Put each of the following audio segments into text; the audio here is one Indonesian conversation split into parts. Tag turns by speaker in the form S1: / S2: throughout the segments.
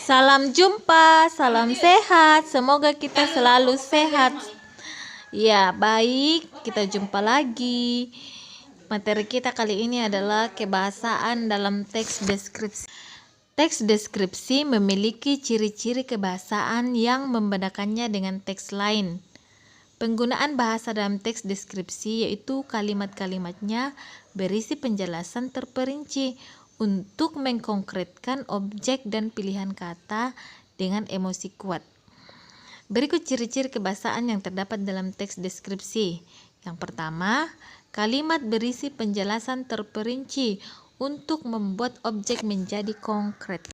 S1: Salam jumpa, salam sehat. Semoga kita selalu sehat. Ya, baik. Kita jumpa lagi. Materi kita kali ini adalah kebahasaan dalam teks deskripsi. Teks deskripsi memiliki ciri-ciri kebahasaan yang membedakannya dengan teks lain. Penggunaan bahasa dalam teks deskripsi yaitu kalimat-kalimatnya berisi penjelasan terperinci untuk mengkonkretkan objek dan pilihan kata dengan emosi kuat. Berikut ciri-ciri kebahasaan yang terdapat dalam teks deskripsi. Yang pertama, kalimat berisi penjelasan terperinci untuk membuat objek menjadi konkret.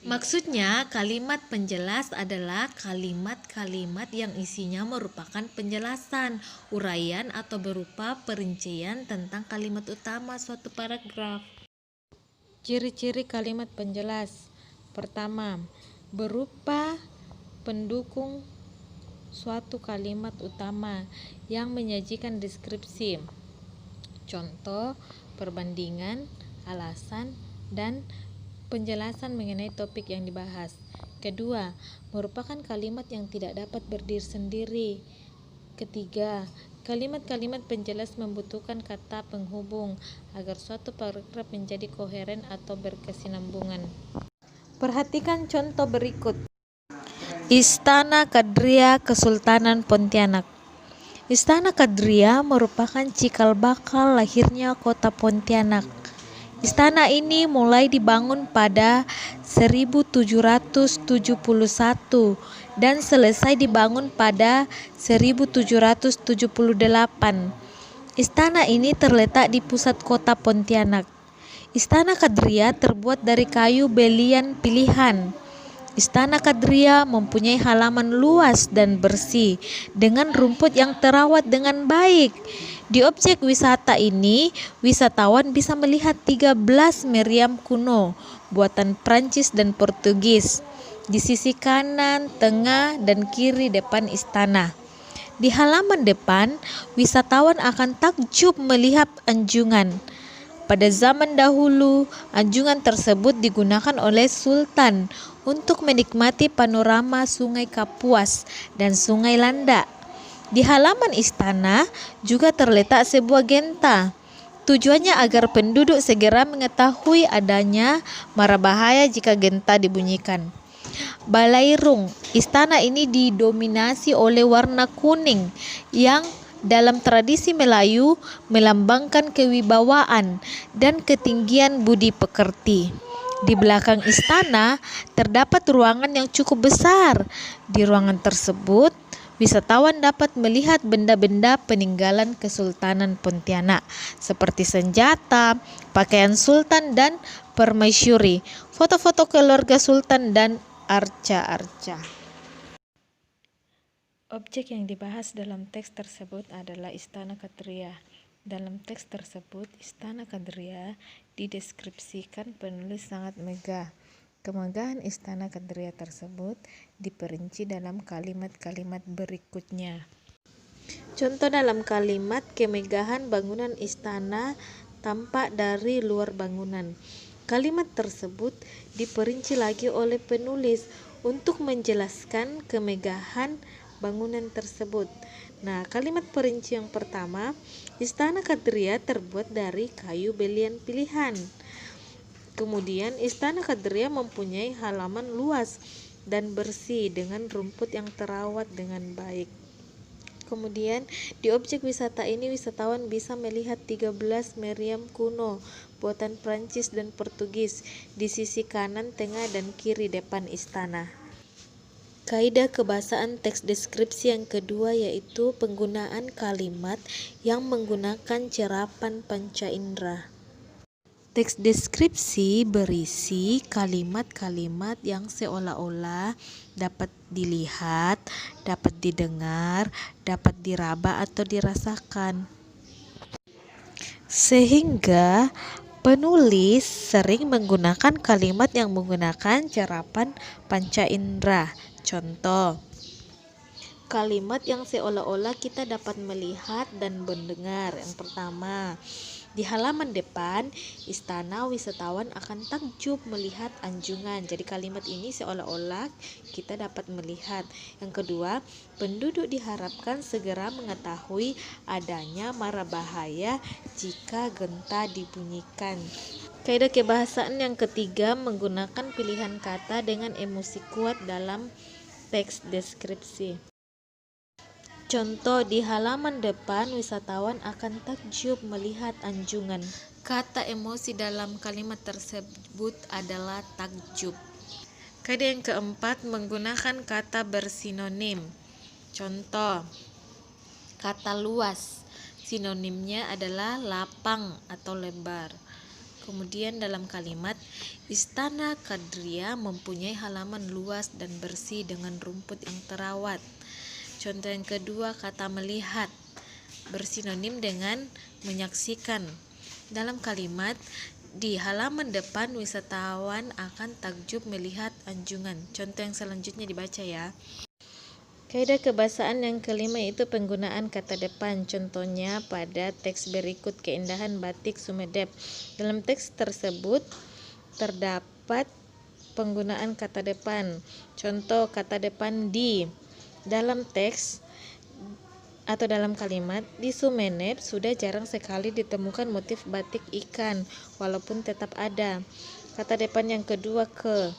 S1: Maksudnya, kalimat penjelas adalah kalimat-kalimat yang isinya merupakan penjelasan, uraian, atau berupa perincian tentang kalimat utama suatu paragraf. Ciri-ciri kalimat penjelas. Pertama, berupa pendukung suatu kalimat utama yang menyajikan deskripsi. Contoh, perbandingan, alasan, dan penjelasan mengenai topik yang dibahas. Kedua, merupakan kalimat yang tidak dapat berdiri sendiri. Ketiga, kalimat-kalimat penjelas membutuhkan kata penghubung agar suatu paragraf menjadi koheren atau berkesinambungan. Perhatikan contoh berikut. Istana Kadria Kesultanan Pontianak. Istana Kadria merupakan cikal bakal lahirnya kota Pontianak. Istana ini mulai dibangun pada 1771 dan selesai dibangun pada 1778. Istana ini terletak di pusat kota Pontianak. Istana Kadria terbuat dari kayu belian pilihan. Istana Kadria mempunyai halaman luas dan bersih dengan rumput yang terawat dengan baik. Di objek wisata ini, wisatawan bisa melihat 13 meriam kuno buatan Prancis dan Portugis di sisi kanan, tengah, dan kiri depan istana. Di halaman depan, wisatawan akan takjub melihat anjungan. Pada zaman dahulu, anjungan tersebut digunakan oleh sultan untuk menikmati panorama Sungai Kapuas dan Sungai Landak. Di halaman istana juga terletak sebuah genta. Tujuannya agar penduduk segera mengetahui adanya mara bahaya jika genta dibunyikan. Balairung, istana ini didominasi oleh warna kuning yang dalam tradisi Melayu melambangkan kewibawaan dan ketinggian budi pekerti. Di belakang istana terdapat ruangan yang cukup besar. Di ruangan tersebut, wisatawan dapat melihat benda-benda peninggalan Kesultanan Pontianak seperti senjata, pakaian sultan dan permaisuri, foto-foto keluarga sultan dan arca-arca. Objek yang dibahas dalam teks tersebut adalah Istana Kadria. Dalam teks tersebut, Istana Kadria dideskripsikan penulis sangat megah. Kemegahan Istana Kadria tersebut diperinci dalam kalimat-kalimat berikutnya. Contoh dalam kalimat, kemegahan bangunan istana tampak dari luar bangunan. Kalimat tersebut diperinci lagi oleh penulis untuk menjelaskan kemegahan bangunan tersebut. Nah, kalimat perinci yang pertama, Istana Kadria terbuat dari kayu belian pilihan. Kemudian, Istana Kadria mempunyai halaman luas dan bersih dengan rumput yang terawat dengan baik. Kemudian, di objek wisata ini wisatawan bisa melihat 13 meriam kuno buatan Prancis dan Portugis di sisi kanan, tengah, dan kiri depan istana. Kaidah kebahasaan teks deskripsi yang kedua yaitu penggunaan kalimat yang menggunakan cerapan panca indera. Teks deskripsi berisi kalimat-kalimat yang seolah-olah dapat dilihat, dapat didengar, dapat diraba atau dirasakan. Sehingga penulis sering menggunakan kalimat yang menggunakan cerapan panca indera. Contoh, kalimat yang seolah-olah kita dapat melihat dan mendengar. Yang pertama, Di halaman depan, istana wisatawan akan takjub melihat anjungan. Jadi kalimat ini seolah-olah kita dapat melihat. Yang kedua, penduduk diharapkan segera mengetahui adanya mara bahaya jika genta dibunyikan. Kaidah kebahasaan yang ketiga, menggunakan pilihan kata dengan emosi kuat dalam teks deskripsi. Contoh, di halaman depan wisatawan akan takjub melihat anjungan. Kata emosi dalam kalimat tersebut adalah takjub. Kaidah yang keempat, menggunakan kata bersinonim. Contoh, kata luas, sinonimnya adalah lapang atau lebar. Kemudian dalam kalimat, Istana Kadria mempunyai halaman luas dan bersih dengan rumput yang terawat. Contoh yang kedua, kata melihat bersinonim dengan menyaksikan. Dalam kalimat, di halaman depan wisatawan akan takjub melihat anjungan. Contoh yang selanjutnya dibaca ya. Kaidah kebahasaan yang kelima itu penggunaan kata depan. Contohnya pada teks berikut, keindahan batik Sumedep. Dalam teks tersebut terdapat penggunaan kata depan. Contoh kata depan di. Dalam teks atau dalam kalimat, di Sumenep sudah jarang sekali ditemukan motif batik ikan, walaupun tetap ada. Kata depan yang kedua, ke.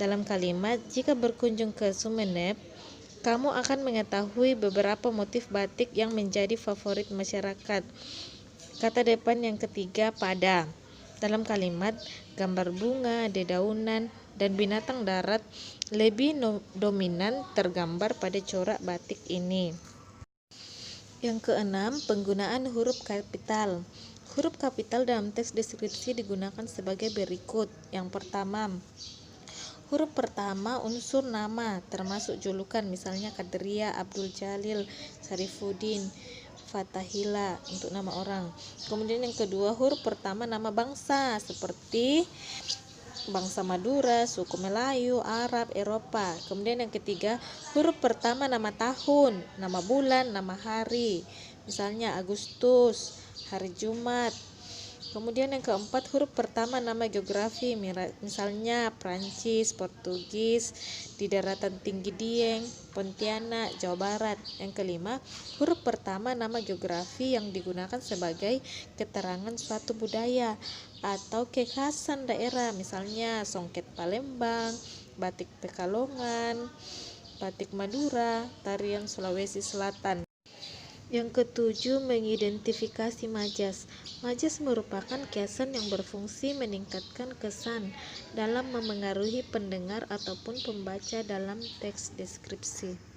S1: Dalam kalimat, jika berkunjung ke Sumenep, kamu akan mengetahui beberapa motif batik yang menjadi favorit masyarakat. Kata depan yang ketiga, pada. Dalam kalimat, gambar bunga, dedaunan, dan binatang darat lebih dominan tergambar pada corak batik ini. Yang keenam, penggunaan huruf kapital. Huruf kapital dalam teks deskripsi digunakan sebagai berikut. Yang pertama, huruf pertama unsur nama, termasuk julukan, misalnya Kadria, Abdul Jalil, Sarifuddin, Fatahila untuk nama orang. Kemudian yang kedua, huruf pertama nama bangsa, seperti bangsa Madura, suku Melayu, Arab, Eropa. Kemudian yang ketiga, huruf pertama nama tahun, nama bulan, nama hari, misalnya Agustus, hari Jumat. Kemudian yang keempat, huruf pertama nama geografi, misalnya Prancis, Portugis, di daratan tinggi Dieng, Pontianak, Jawa Barat. Yang kelima, huruf pertama nama geografi yang digunakan sebagai keterangan suatu budaya atau kekhasan daerah, misalnya songket Palembang, batik Pekalongan, batik Madura, tarian Sulawesi Selatan. Yang ketujuh, mengidentifikasi majas. Majas merupakan kiasan yang berfungsi meningkatkan kesan dalam memengaruhi pendengar ataupun pembaca dalam teks deskripsi.